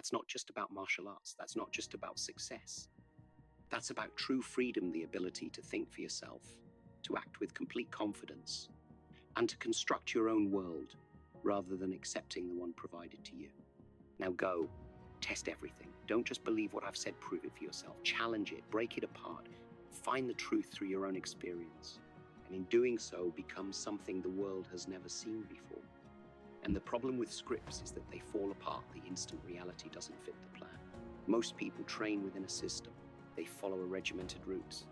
That's not just about martial arts. That's not just about success. That's about true freedom, the ability to think for yourself, to act with complete confidence, and to construct your own world rather than accepting the one provided to you. Now go, test everything. Don't just believe what I've said, prove it for yourself. Challenge it, break it apart, find the truth through your own experience. And in doing so, become something the world has never seen before. And the problem with scripts is that they fall apart the instant reality doesn't fit the plan. Most people train within a system. They follow a regimented route,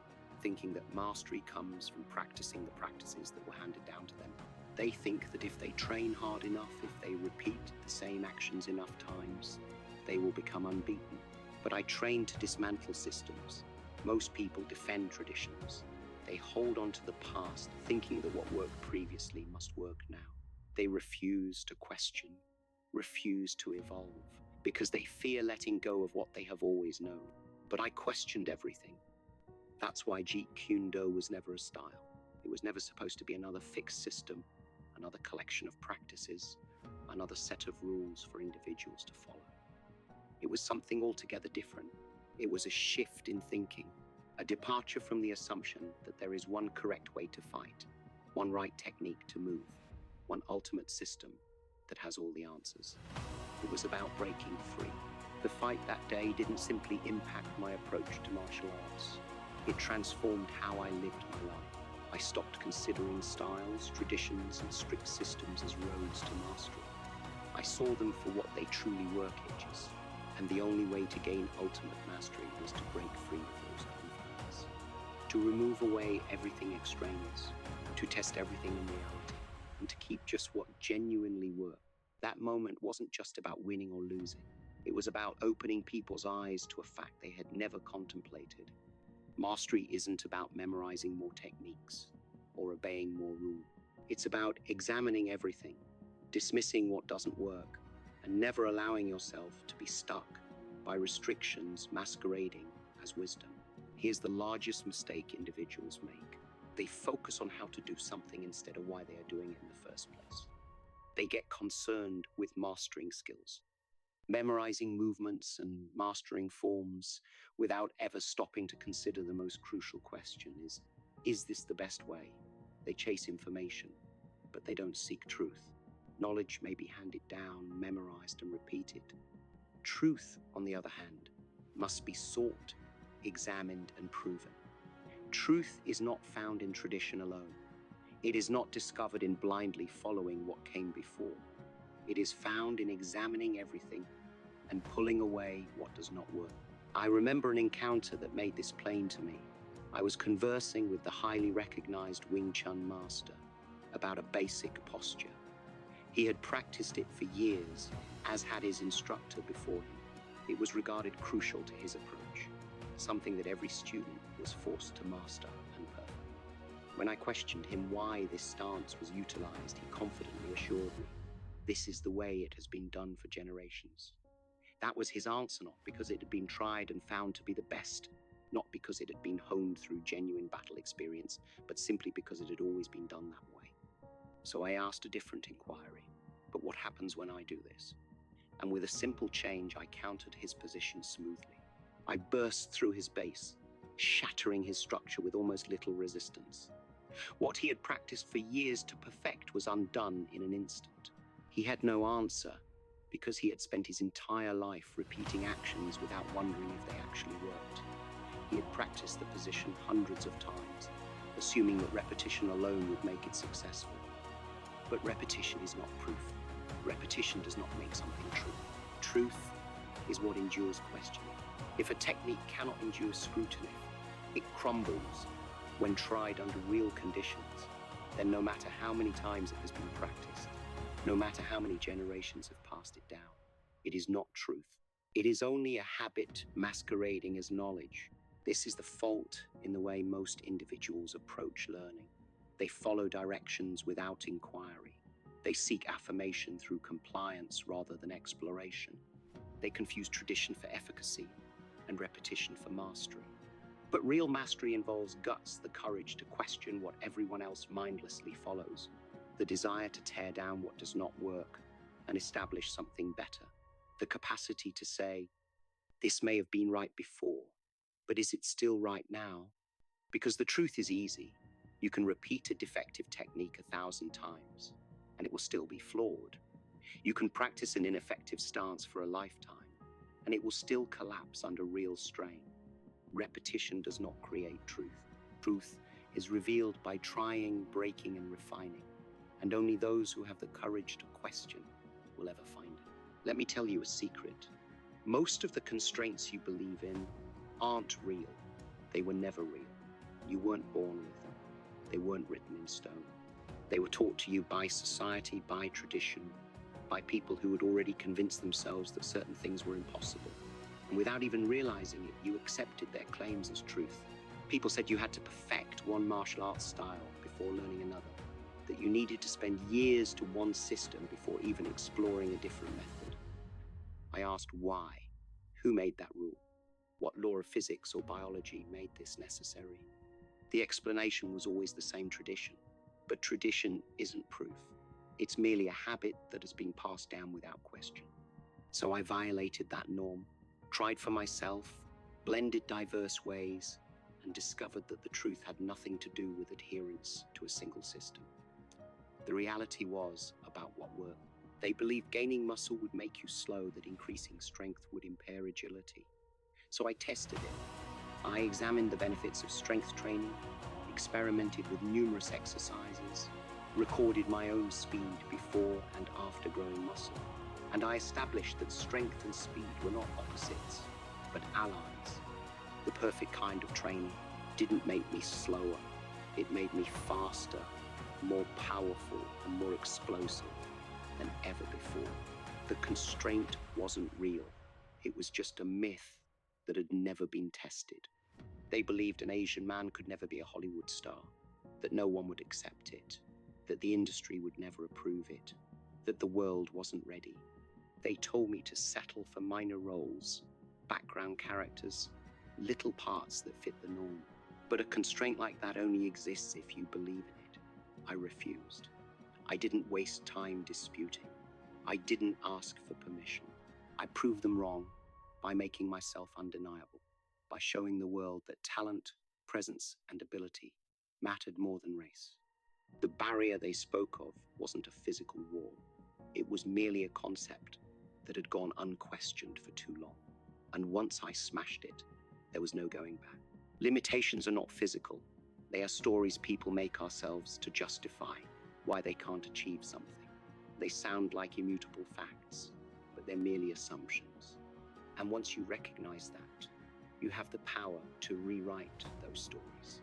thinking that mastery comes from practicing the practices that were handed down to them. They think that if they train hard enough, if they repeat the same actions enough times, they will become unbeaten. But I train to dismantle systems. Most people defend traditions. They hold on to the past, thinking that what worked previously must work now. They refuse to question, refuse to evolve, because they fear letting go of what they have always known. But I questioned everything. That's why Jeet Kune was never a style. It was never supposed to be another fixed system, another collection of practices, another set of rules for individuals to follow. It was something altogether different. It was a shift in thinking, a departure from the assumption that there is one correct way to fight, one right technique to move, one ultimate system that has all the answers. It was about breaking free. The fight that day didn't simply impact my approach to martial arts. It transformed how I lived my life. I stopped considering styles, traditions, and strict systems as roads to mastery. I saw them for what they truly were, cages. And the only way to gain ultimate mastery was to break free of those confines. To remove away everything extraneous, to test everything in reality, and to keep just what genuinely worked. That moment wasn't just about winning or losing. It was about opening people's eyes to a fact they had never contemplated. Mastery isn't about memorizing more techniques or obeying more rules. It's about examining everything, dismissing what doesn't work, and never allowing yourself to be stuck by restrictions masquerading as wisdom. Here's the largest mistake individuals make. They focus on how to do something instead of why they are doing it in the first place. They get concerned with mastering skills, memorizing movements and mastering forms without ever stopping to consider the most crucial question is this the best way? They chase information, but they don't seek truth. Knowledge may be handed down, memorized, and repeated. Truth, on the other hand, must be sought, examined, and proven. Truth is not found in tradition alone. It is not discovered in blindly following what came before. It is found in examining everything and pulling away what does not work. I remember an encounter that made this plain to me. I was conversing with the highly recognized Wing Chun master about a basic posture. He had practiced it for years, as had his instructor before him. It was regarded crucial to his approach, something that every student was forced to master and perfect. When I questioned him why this stance was utilized, he confidently assured me, "This is the way it has been done for generations." That was his answer, not because it had been tried and found to be the best, not because it had been honed through genuine battle experience, but simply because it had always been done that way. So I asked a different inquiry, but what happens when I do this? And with a simple change, I countered his position smoothly. I burst through his base, shattering his structure with almost little resistance. What he had practiced for years to perfect was undone in an instant. He had no answer because he had spent his entire life repeating actions without wondering if they actually worked. He had practiced the position hundreds of times, assuming that repetition alone would make it successful. But repetition is not proof. Repetition does not make something true. Truth is what endures questioning. If a technique cannot endure scrutiny, it crumbles when tried under real conditions, then no matter how many times it has been practiced, no matter how many generations have passed it down, it is not truth. It is only a habit masquerading as knowledge. This is the fault in the way most individuals approach learning. They follow directions without inquiry. They seek affirmation through compliance rather than exploration. They confuse tradition for efficacy and repetition for mastery. But real mastery involves guts, the courage to question what everyone else mindlessly follows, the desire to tear down what does not work and establish something better. The capacity to say, this may have been right before, but is it still right now? Because the truth is easy. You can repeat a defective technique 1,000 times, and it will still be flawed. You can practice an ineffective stance for a lifetime, and it will still collapse under real strain. Repetition does not create truth. Truth is revealed by trying, breaking, and refining, and only those who have the courage to question will ever find it. Let me tell you a secret. Most of the constraints you believe in aren't real. They were never real. You weren't born with them. They weren't written in stone. They were taught to you by society, by tradition, by people who had already convinced themselves that certain things were impossible. And without even realizing it, you accepted their claims as truth. People said you had to perfect one martial arts style before learning another, that you needed to spend years to one system before even exploring a different method. I asked why. Who made that rule? What law of physics or biology made this necessary? The explanation was always the same: tradition. But tradition isn't proof. It's merely a habit that has been passed down without question. So I violated that norm, tried for myself, blended diverse ways, and discovered that the truth had nothing to do with adherence to a single system. The reality was about what worked. They believed gaining muscle would make you slow, that increasing strength would impair agility. So I tested it. I examined the benefits of strength training, experimented with numerous exercises, recorded my own speed before and after growing muscle, and I established that strength and speed were not opposites, but allies. The perfect kind of training didn't make me slower. It made me faster, more powerful, and more explosive than ever before. The constraint wasn't real. It was just a myth that had never been tested. They believed an Asian man could never be a Hollywood star, that no one would accept it, that the industry would never approve it, that the world wasn't ready. They told me to settle for minor roles, background characters, little parts that fit the norm. But a constraint like that only exists if you believe in it. I refused. I didn't waste time disputing. I didn't ask for permission. I proved them wrong by making myself undeniable, by showing the world that talent, presence, and ability mattered more than race. The barrier they spoke of wasn't a physical wall. It was merely a concept that had gone unquestioned for too long. And once I smashed it, there was no going back. Limitations are not physical. They are stories people make ourselves to justify why they can't achieve something. They sound like immutable facts, but they're merely assumptions. And once you recognize that, you have the power to rewrite those stories.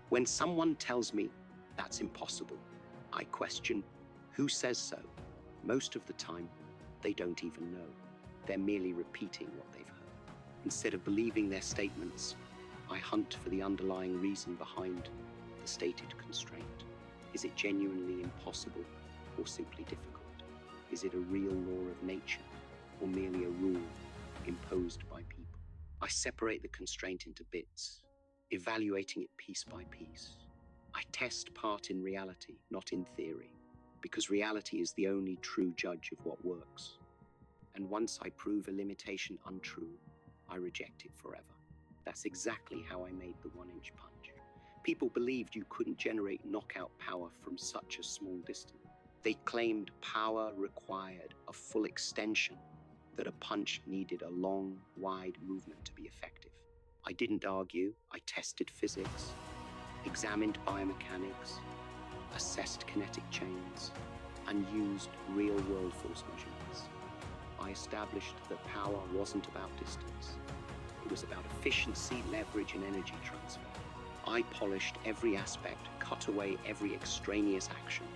When someone tells me that's impossible, I question, who says so? Most of the time, they don't even know. They're merely repeating what they've heard. Instead of believing their statements, I hunt for the underlying reason behind the stated constraint. Is it genuinely impossible or simply difficult? Is it a real law of nature or merely a rule imposed by people? I separate the constraint into bits, evaluating it piece by piece. I test part in reality, not in theory, because reality is the only true judge of what works. And once I prove a limitation untrue, I reject it forever. That's exactly how I made the 1-inch punch. People believed you couldn't generate knockout power from such a small distance. They claimed power required a full extension, that a punch needed a long, wide movement to be effective. I didn't argue. I tested physics, examined biomechanics, assessed kinetic chains, and used real-world force measurements. I established that power wasn't about distance. It was about efficiency, leverage, and energy transfer. I polished every aspect, cut away every extraneous action,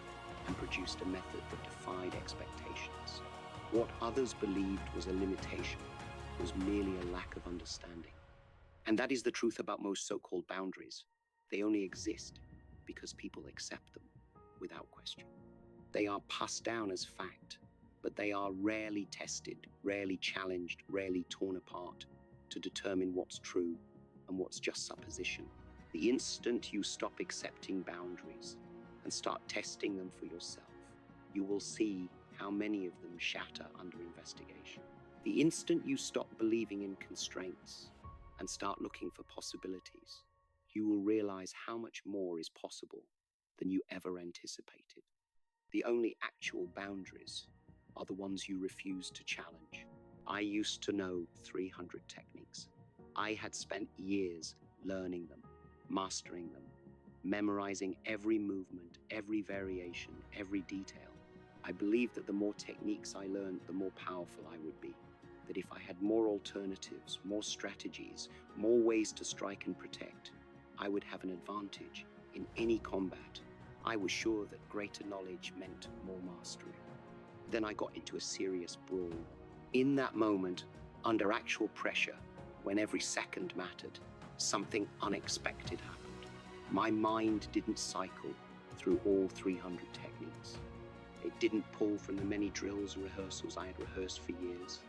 and produced a method that defied expectations. What others believed was a limitation was merely a lack of understanding. And that is the truth about most so-called boundaries. They only exist because people accept them without question. They are passed down as fact, but they are rarely tested, rarely challenged, rarely torn apart to determine what's true and what's just supposition. The instant you stop accepting boundaries and start testing them for yourself, you will see how many of them shatter under investigation. The instant you stop believing in constraints and start looking for possibilities, you will realize how much more is possible than you ever anticipated. The only actual boundaries are the ones you refuse to challenge. I used to know 300 techniques. I had spent years learning them, mastering them, memorizing every movement, every variation, every detail. I believed that the more techniques I learned, the more powerful I would be. That if I had more alternatives, more strategies, more ways to strike and protect, I would have an advantage in any combat. I was sure that greater knowledge meant more mastery. Then I got into a serious brawl. In that moment, under actual pressure, when every second mattered, something unexpected happened. My mind didn't cycle through all 300 techniques. It didn't pull from the many drills and rehearsals I had rehearsed for years.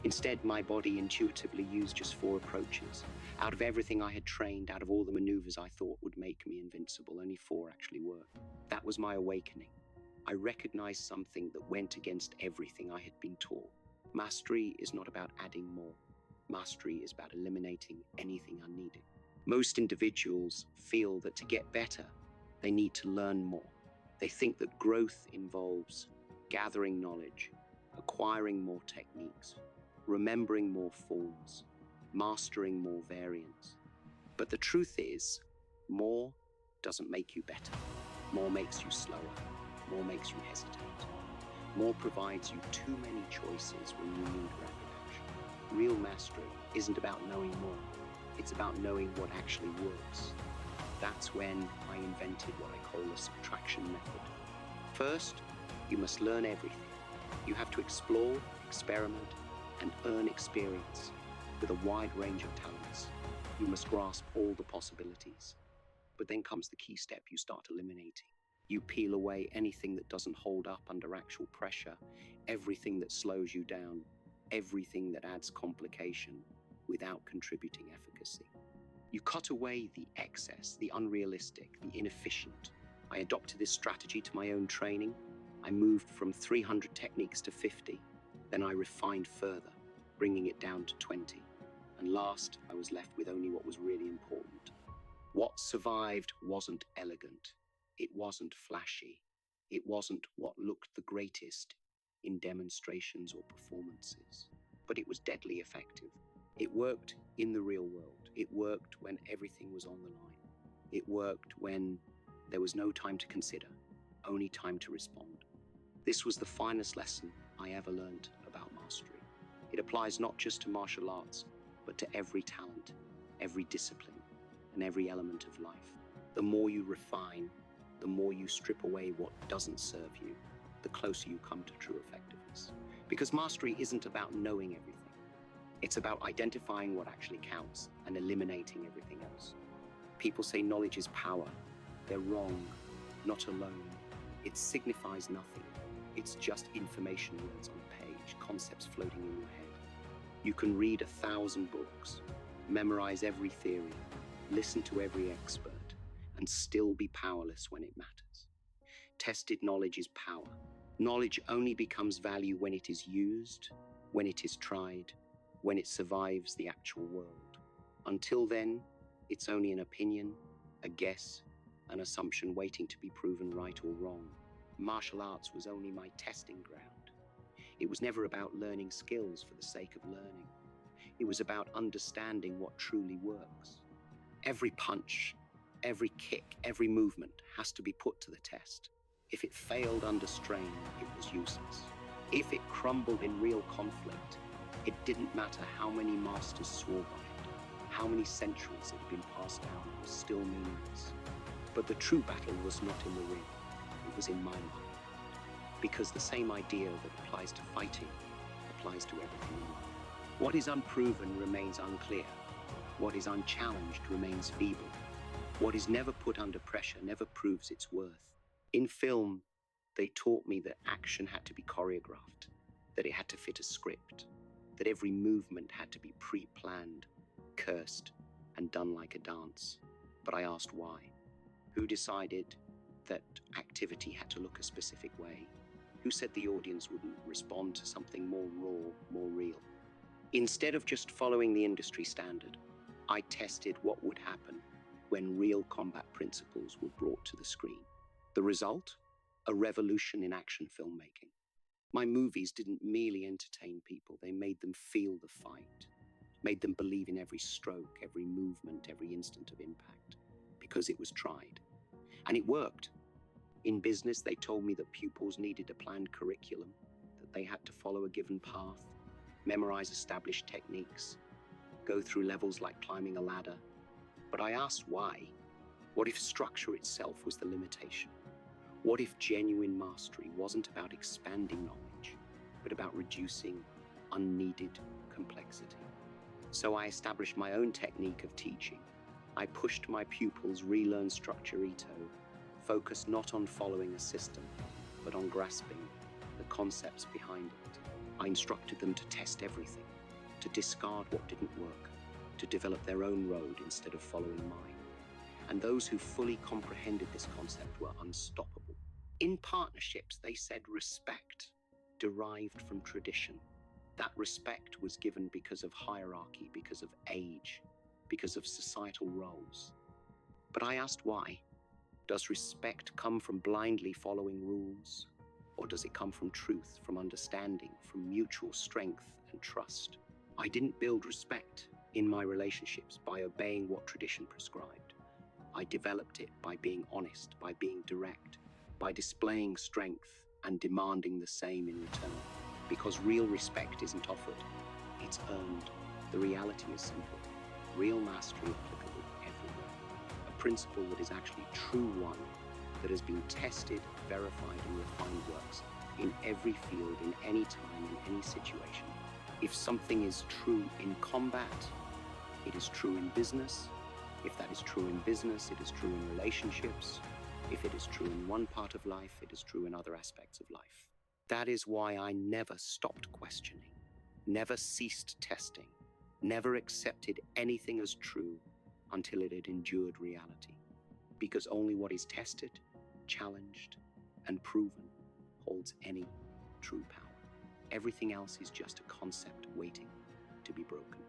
Instead, my body intuitively used just 4 approaches. Out of everything I had trained, out of all the maneuvers I thought would make me invincible, only 4 actually worked. That was my awakening. I recognized something that went against everything I had been taught. Mastery is not about adding more. Mastery is about eliminating anything unneeded. Most individuals feel that to get better, they need to learn more. They think that growth involves gathering knowledge, acquiring more techniques, remembering more forms, mastering more variants. But the truth is, more doesn't make you better. More makes you slower. More makes you hesitate. More provides you too many choices when you need rapid action. Real mastery isn't about knowing more. It's about knowing what actually works. That's when I invented what I call the subtraction method. First, you must learn everything. You have to explore, experiment, and earn experience with a wide range of talents. You must grasp all the possibilities. But then comes the key step you start eliminating. You peel away anything that doesn't hold up under actual pressure, everything that slows you down, everything that adds complication without contributing efficacy. You cut away the excess, the unrealistic, the inefficient. I adopted this strategy to my own training. I moved from 300 techniques to 50. Then I refined further, bringing it down to 20. And last, I was left with only what was really important. What survived wasn't elegant. It wasn't flashy. It wasn't what looked the greatest in demonstrations or performances. But it was deadly effective. It worked in the real world. It worked when everything was on the line. It worked when there was no time to consider, only time to respond. This was the finest lesson I ever learned about mastery. It applies not just to martial arts, but to every talent, every discipline, and every element of life. The more you refine, the more you strip away what doesn't serve you, the closer you come to true effectiveness. Because mastery isn't about knowing everything. It's about identifying what actually counts and eliminating everything else. People say knowledge is power. They're wrong, not alone. It signifies nothing. It's just information words on a page, concepts floating in your head. You can read 1,000 books, memorize every theory, listen to every expert, and still be powerless when it matters. Tested knowledge is power. Knowledge only becomes value when it is used, when it is tried, when it survives the actual world. Until then, it's only an opinion, a guess, an assumption waiting to be proven right or wrong. Martial arts was only my testing ground. It was never about learning skills for the sake of learning. It was about understanding what truly works. Every punch, every kick, every movement has to be put to the test. If it failed under strain, it was useless. If it crumbled in real conflict, it didn't matter how many masters swore by it, how many centuries it had been passed down, it was still meaningless. But the true battle was not in the ring, it was in my mind. Because the same idea that applies to fighting applies to everything in life. What is unproven remains unclear. What is unchallenged remains feeble. What is never put under pressure never proves its worth. In film, they taught me that action had to be choreographed, that it had to fit a script, that every movement had to be pre-planned, cursed, and done like a dance. But I asked why. Who decided that activity had to look a specific way? Who said the audience wouldn't respond to something more raw, more real? Instead of just following the industry standard, I tested what would happen when real combat principles were brought to the screen. The result? A revolution in action filmmaking. My movies didn't merely entertain people, they made them feel the fight, made them believe in every stroke, every movement, every instant of impact, because it was tried. And it worked. In business, they told me that pupils needed a planned curriculum, that they had to follow a given path, memorize established techniques, go through levels like climbing a ladder. But I asked why. What if structure itself was the limitation? What if genuine mastery wasn't about expanding knowledge, but about reducing unneeded complexity? So I established my own technique of teaching. I pushed my pupils relearn structure Ito, focused not on following a system, but on grasping the concepts behind it. I instructed them to test everything, to discard what didn't work, to develop their own road instead of following mine. And those who fully comprehended this concept were unstoppable. In partnerships, they said respect derived from tradition. That respect was given because of hierarchy, because of age, because of societal roles. But I asked why. Does respect come from blindly following rules? Or does it come from truth, from understanding, from mutual strength and trust? I didn't build respect in my relationships by obeying what tradition prescribed. I developed it by being honest, by being direct, by displaying strength and demanding the same in return. Because real respect isn't offered, it's earned. The reality is simple. Real mastery applicable everywhere. A principle that is actually true one, that has been tested, verified, and refined works in every field, in any time, in any situation. If something is true in combat, it is true in business. If that is true in business, it is true in relationships. If it is true in one part of life, it is true in other aspects of life. That is why I never stopped questioning, never ceased testing, never accepted anything as true until it had endured reality. Because only what is tested, challenged, and proven holds any true power. Everything else is just a concept waiting to be broken.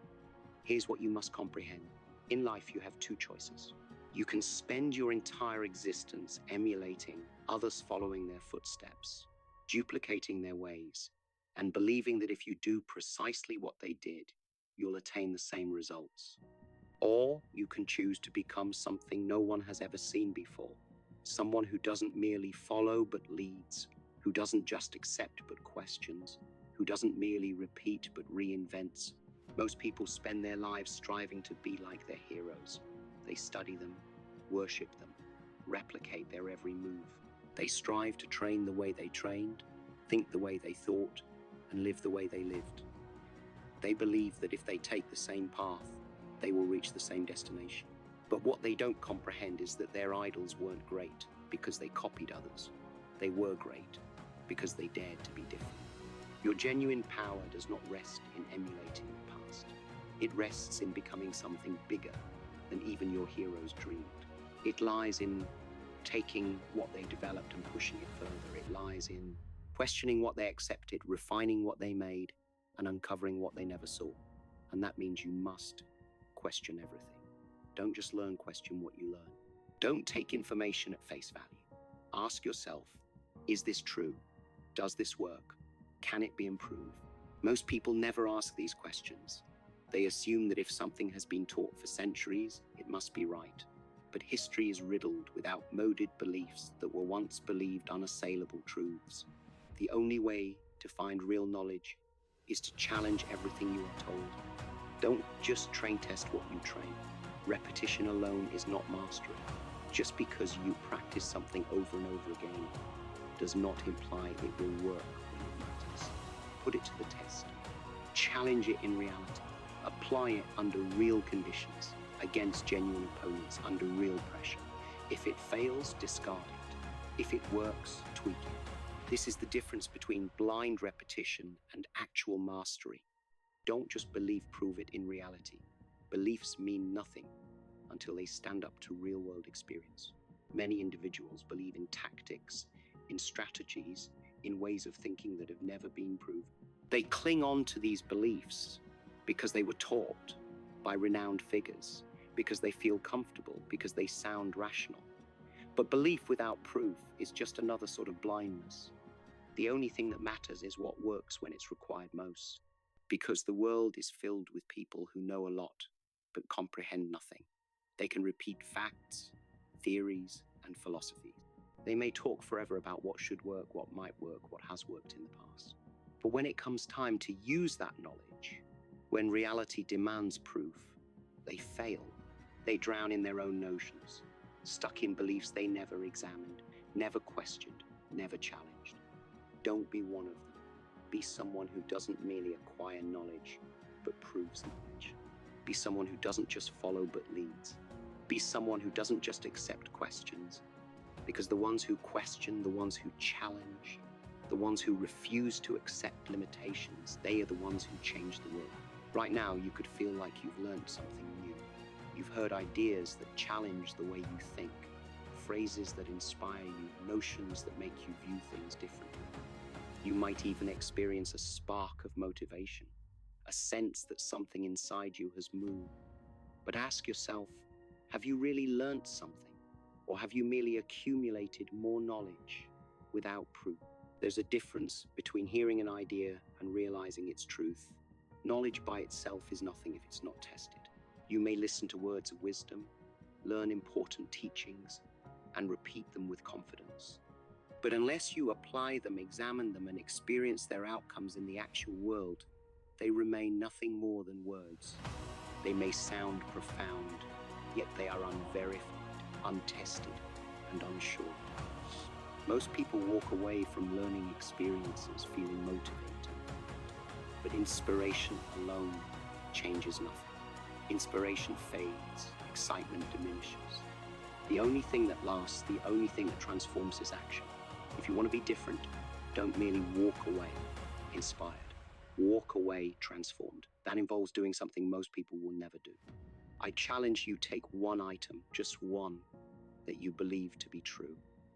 Here's what you must comprehend. In life, you have two choices. You can spend your entire existence emulating others following their footsteps, duplicating their ways, and believing that if you do precisely what they did, you'll attain the same results. Or you can choose to become something no one has ever seen before, someone who doesn't merely follow but leads, who doesn't just accept but questions, who doesn't merely repeat but reinvents. Most people spend their lives striving to be like their heroes. They study them, worship them, replicate their every move. They strive to train the way they trained, think the way they thought, and live the way they lived. They believe that if they take the same path, they will reach the same destination. But what they don't comprehend is that their idols weren't great because they copied others. They were great because they dared to be different. Your genuine power does not rest in emulating the past. It rests in becoming something bigger than even your heroes dreamed. It lies in taking what they developed and pushing it further. It lies in questioning what they accepted, refining what they made, and uncovering what they never saw. And that means you must question everything. Don't just learn, question what you learn. Don't take information at face value. Ask yourself, is this true? Does this work? Can it be improved? Most people never ask these questions. They assume that if something has been taught for centuries, it must be right. But history is riddled with outmoded beliefs that were once believed unassailable truths. The only way to find real knowledge is to challenge everything you are told. Don't just train test what you train. Repetition alone is not mastery. Just because you practice something over and over again does not imply it will work when it matters. Put it to the test. Challenge it in reality. Apply it under real conditions, against genuine opponents, under real pressure. If it fails, discard it. If it works, tweak it. This is the difference between blind repetition and actual mastery. Don't just believe, prove it in reality. Beliefs mean nothing until they stand up to real-world experience. Many individuals believe in tactics, in strategies, in ways of thinking that have never been proven. They cling on to these beliefs because they were taught by renowned figures, because they feel comfortable, because they sound rational. But belief without proof is just another sort of blindness. The only thing that matters is what works when it's required most, because the world is filled with people who know a lot but comprehend nothing. They can repeat facts, theories, and philosophies. They may talk forever about what should work, what might work, what has worked in the past. But when it comes time to use that knowledge, when reality demands proof, they fail. They drown in their own notions, stuck in beliefs they never examined, never questioned, never challenged. Don't be one of them. Be someone who doesn't merely acquire knowledge, but proves knowledge. Be someone who doesn't just follow, but leads. Be someone who doesn't just accept questions, because the ones who question, the ones who challenge, the ones who refuse to accept limitations, they are the ones who change the world. Right now, you could feel like you've learned something new. You've heard ideas that challenge the way you think, phrases that inspire you, notions that make you view things differently. You might even experience a spark of motivation, a sense that something inside you has moved. But ask yourself, have you really learned something? Or have you merely accumulated more knowledge without proof? There's a difference between hearing an idea and realizing its truth. Knowledge by itself is nothing if it's not tested. You may listen to words of wisdom, learn important teachings, and repeat them with confidence. But unless you apply them, examine them, and experience their outcomes in the actual world, they remain nothing more than words. They may sound profound, yet they are unverified, untested, and unsure. Most people walk away from learning experiences feeling motivated. But inspiration alone changes nothing. Inspiration fades, excitement diminishes. The only thing that lasts, the only thing that transforms is action. If you want to be different, don't merely walk away inspired. Walk away transformed. That involves doing something most people will never do. I challenge you, take one item, just one, that you believe to be true.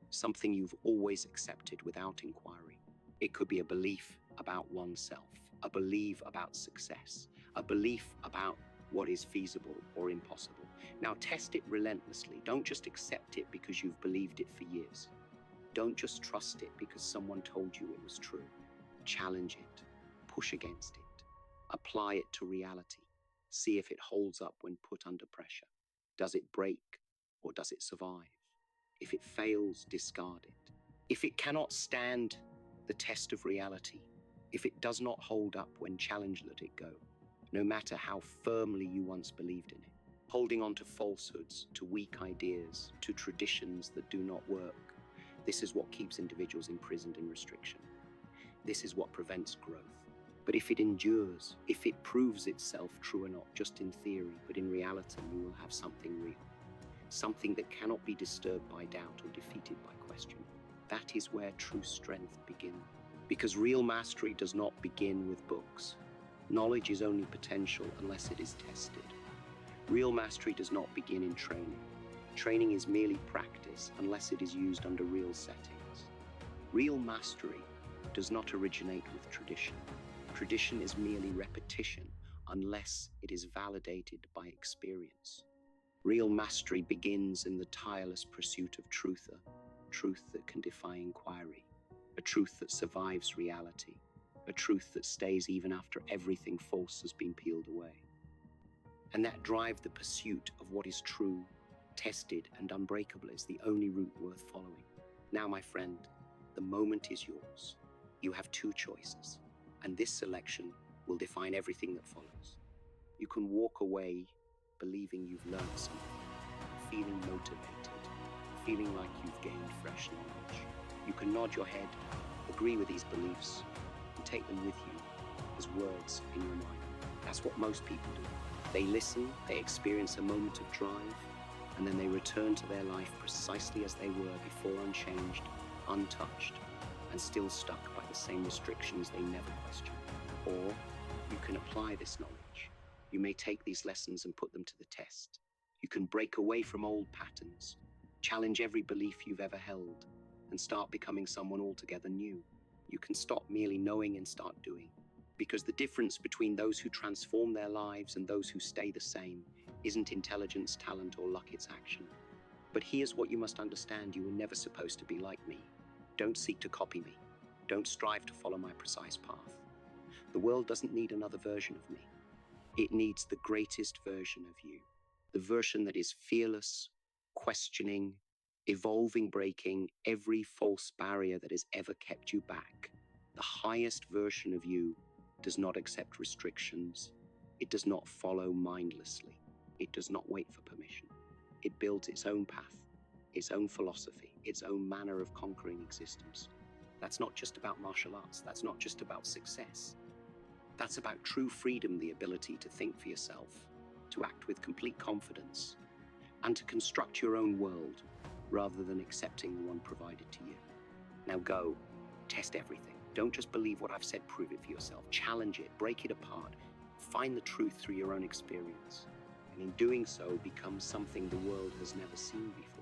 Something you've always accepted without inquiry. It could be a belief about oneself, a belief about success, a belief about what is feasible or impossible. Now test it relentlessly. Don't just accept it because you've believed it for years. Don't just trust it because someone told you it was true. Challenge it, push against it, apply it to reality. See if it holds up when put under pressure. Does it break or does it survive? If it fails, discard it. If it cannot stand the test of reality, if it does not hold up when challenged, let it go, no matter how firmly you once believed in it. Holding on to falsehoods, to weak ideas, to traditions that do not work, this is what keeps individuals imprisoned in restriction. This is what prevents growth. But if it endures, if it proves itself true or not just in theory, but in reality, you will have something real. Something that cannot be disturbed by doubt or defeated by question. That is where true strength begins. Because real mastery does not begin with books. Knowledge is only potential unless it is tested. Real mastery does not begin in training. Training is merely practice unless it is used under real settings. Real mastery does not originate with tradition. Tradition is merely repetition unless it is validated by experience. Real mastery begins in the tireless pursuit of truth, a truth that can defy inquiry, a truth that survives reality, a truth that stays even after everything false has been peeled away. And that drive, the pursuit of what is true, tested, and unbreakable, is the only route worth following. Now, my friend, the moment is yours. You have two choices, and this selection will define everything that follows. You can walk away believing you've learned something, feeling motivated, feeling like you've gained fresh knowledge. You can nod your head, agree with these beliefs, and take them with you as words in your mind. That's what most people do. They listen, they experience a moment of drive, and then they return to their life precisely as they were before, unchanged, untouched, and still stuck by the same restrictions they never questioned. Or you can apply this knowledge. You may take these lessons and put them to the test. You can break away from old patterns, challenge every belief you've ever held, and start becoming someone altogether new. You can stop merely knowing and start doing. Because the difference between those who transform their lives and those who stay the same isn't intelligence, talent, or luck, it's action. But here's what you must understand: you were never supposed to be like me. Don't seek to copy me. Don't strive to follow my precise path. The world doesn't need another version of me. It needs the greatest version of you. The version that is fearless, questioning, evolving, breaking every false barrier that has ever kept you back. The highest version of you does not accept restrictions. It does not follow mindlessly. It does not wait for permission. It builds its own path, its own philosophy, its own manner of conquering existence. That's not just about martial arts. That's not just about success. That's about true freedom, the ability to think for yourself, to act with complete confidence, and to construct your own world rather than accepting the one provided to you. Now go, test everything. Don't just believe what I've said, prove it for yourself. Challenge it, break it apart, find the truth through your own experience. And in doing so, become something the world has never seen before.